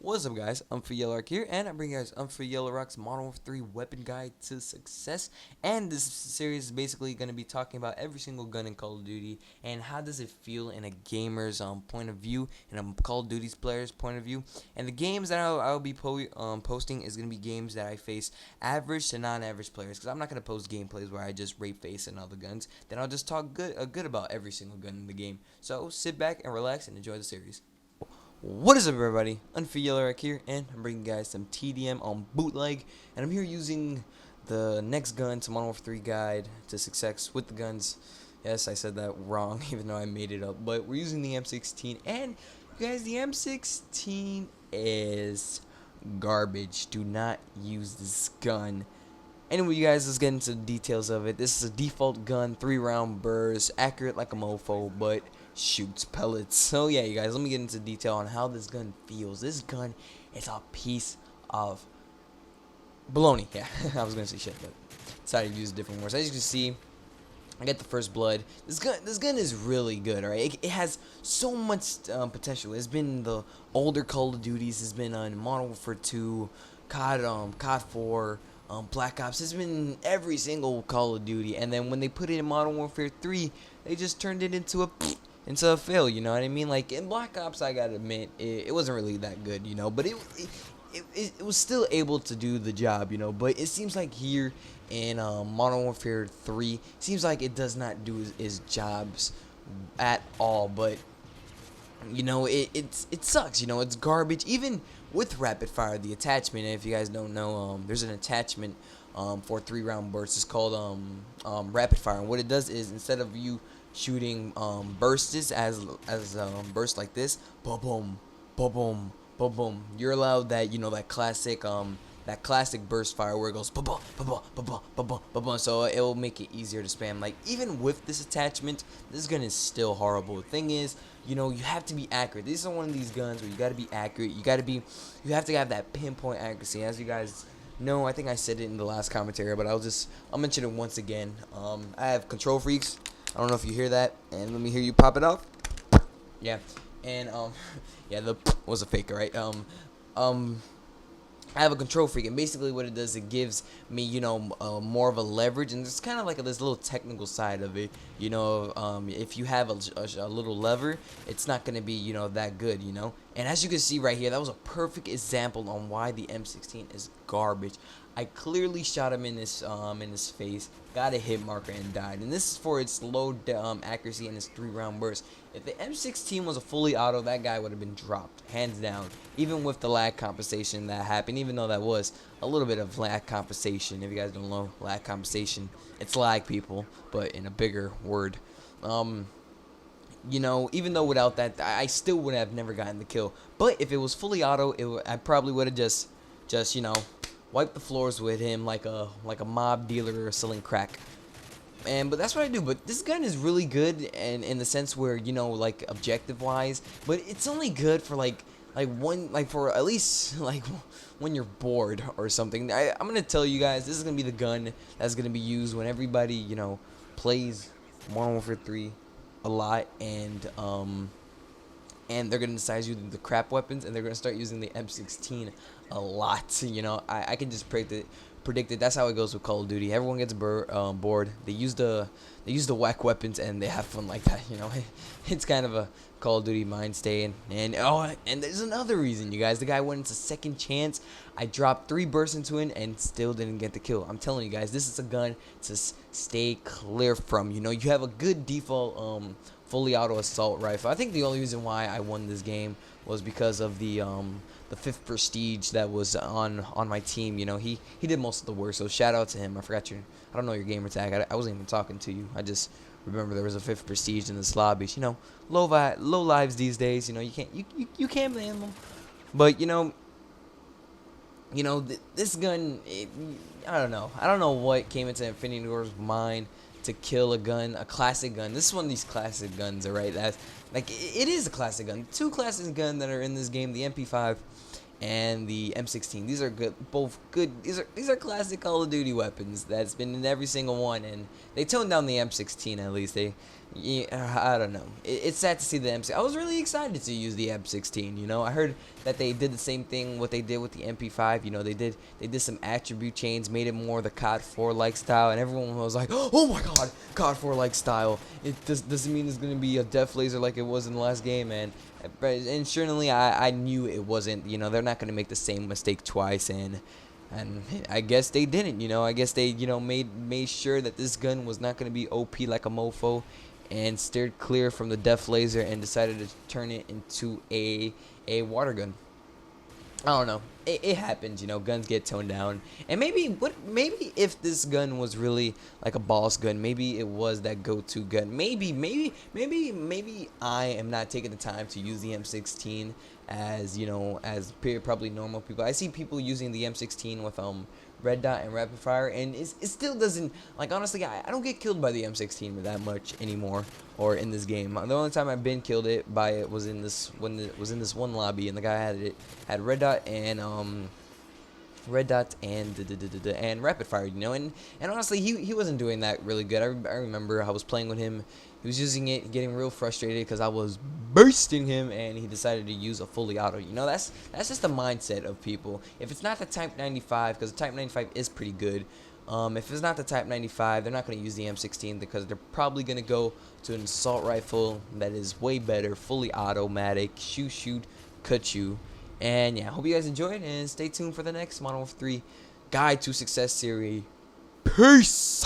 What's up, guys? Unfityellowrock here, and I bring you guys Unfityellowrock's Modern Warfare 3 Weapon Guide to Success. And this series is basically going to be talking about every single gun in Call of Duty and how does it feel in a gamer's point of view, and a Call of Duty's player's point of view. And the games that I'll be posting is going to be games that I face average to non-average players, because I'm not going to post gameplays where I just rape face and other guns. Then I'll just talk good about every single gun in the game. So sit back and relax and enjoy the series. What is up, everybody? Unfityellowrock here, and I'm bringing you guys some TDM on bootleg, and I'm here using the next gun to Modern Warfare 3 guide to success with the guns. Yes, I said that wrong, even though I made it up, but we're using the M16, and you guys, the M16 is garbage. Do not use this gun. Anyway, you guys, let's get into the details of it. This is a default gun, 3-round burst, accurate like a mofo, but shoots pellets. So yeah, you guys, let me get into detail on how this gun feels. This gun is a piece of baloney. Yeah, I was gonna say shit, but decided to use different words. As you can see, I get the first blood. This gun is really good. Alright, it has so much potential. It's been the older Call of Duties. It's been on Modern Warfare 2, COD 4. Black Ops. It's been every single Call of Duty, and then when they put it in Modern Warfare 3, they just turned it into a fail. You know what I mean? Like in Black Ops, I gotta admit, it wasn't really that good. You know, but it was still able to do the job. You know, but it seems like here in Modern Warfare 3, seems like it does not do its jobs at all. But you know, it sucks. You know, it's garbage. Even with rapid fire, the attachment, if you guys don't know, there's an attachment for 3-round bursts. It's called rapid fire, and what it does is, instead of you shooting bursts as bursts like this, boom boom boom boom boom boom, you're allowed that, you know, that classic burst fire where it goes ba ba ba ba ba ba ba ba ba. So it will make it easier to spam. Like, even with this attachment, this gun is still horrible. The thing is, you know, you have to be accurate. These are one of these guns where you got to be accurate. You have to have that pinpoint accuracy. As you guys know, I think I said it in the last commentary, but I'll mention it once again. I have control freaks. I don't know if you hear that, and let me hear you pop it off. Yeah, and yeah, the was a fake, right? I have a control freak, and basically what it does, it gives me, you know, more of a leverage, and it's kind of like this little technical side of it. You know, if you have a little lever, it's not going to be, you know, that good, you know. And as you can see right here, that was a perfect example on why the M16 is garbage. I clearly shot him in his face, got a hit marker, and died. And this is for its low accuracy and its 3-round burst. If the M16 was a fully auto, that guy would have been dropped, hands down. Even with the lag compensation that happened, even though that was a little bit of lag compensation. If you guys don't know lag compensation, it's lag, people, but in a bigger word. You know, even though without that, I still would have never gotten the kill. But if it was fully auto, I probably would have just you know, wiped the floors with him like a mob dealer selling crack. But that's what I do. But this gun is really good, and in the sense where, you know, like objective wise, but it's only good for for at least like when you're bored or something. I'm gonna tell you guys, this is gonna be the gun that's gonna be used when everybody, you know, plays Modern Warfare 3 a lot, and they're gonna decide to use the crap weapons, and they're gonna start using the M16 a lot. You know, I can just predict it. That's how it goes with Call of Duty. Everyone gets bored. They use the whack weapons, and they have fun like that. You know, it's kind of a Call of Duty mainstay. And there's another reason, you guys. The guy went into second chance. I dropped 3 bursts into it and still didn't get the kill. I'm telling you guys, this is a gun to stay clear from. You know, you have a good default fully auto assault rifle. I think the only reason why I won this game was because of the 5th prestige that was on my team. You know, he did most of the work, so shout out to him. I don't know your gamer tag. I wasn't even talking to you. I just remember there was a 5th prestige in this lobby. You know, low lives these days. You know, you can't blame them. But you know, this gun, I don't know what came into Infinity Ward's mind to kill a classic gun. This is one of these classic guns, alright? That's like, it is a classic gun. 2 classic guns that are in this game, the MP5 and the M16. These are both good. These are classic Call of Duty weapons that's been in every single one, and they toned down the M16 at least. They Yeah, I don't know. It's sad to see the M16. I was really excited to use the M16. You know, I heard that they did the same thing what they did with the MP5. You know, they did some attribute chains, made it more the COD 4 like style, and everyone was like, "Oh my God, COD 4 like style." It doesn't mean it's gonna be a def laser like it was in the last game, and surely I knew it wasn't. You know, they're not gonna make the same mistake twice, and I guess they didn't. You know, I guess they made sure that this gun was not gonna be OP like a mofo, and steered clear from the def laser and decided to turn it into a water gun. I don't know. It happens, you know. Guns get toned down, and maybe if this gun was really like a boss gun, maybe it was that go-to gun. Maybe I am not taking the time to use the M16 as probably normal people. I see people using the M16 with red dot and rapid fire, and it still doesn't, like, honestly, I don't get killed by the M16 that much anymore, or in this game. The only time I've been killed by it was in this when it was in this one lobby, and the guy had red dot and rapid fire, you know, and honestly, he wasn't doing that really good. I remember I was playing with him. He was using it, getting real frustrated because I was bursting him, and he decided to use a fully auto. You know, that's just the mindset of people. If it's not the Type 95, because the Type 95 is pretty good. If it's not the Type 95, they're not going to use the M16 because they're probably going to go to an assault rifle that is way better, fully automatic, shoot, cut you. And yeah, hope you guys enjoyed, and stay tuned for the next Modern Warfare 3 Guide to Success series. Peace!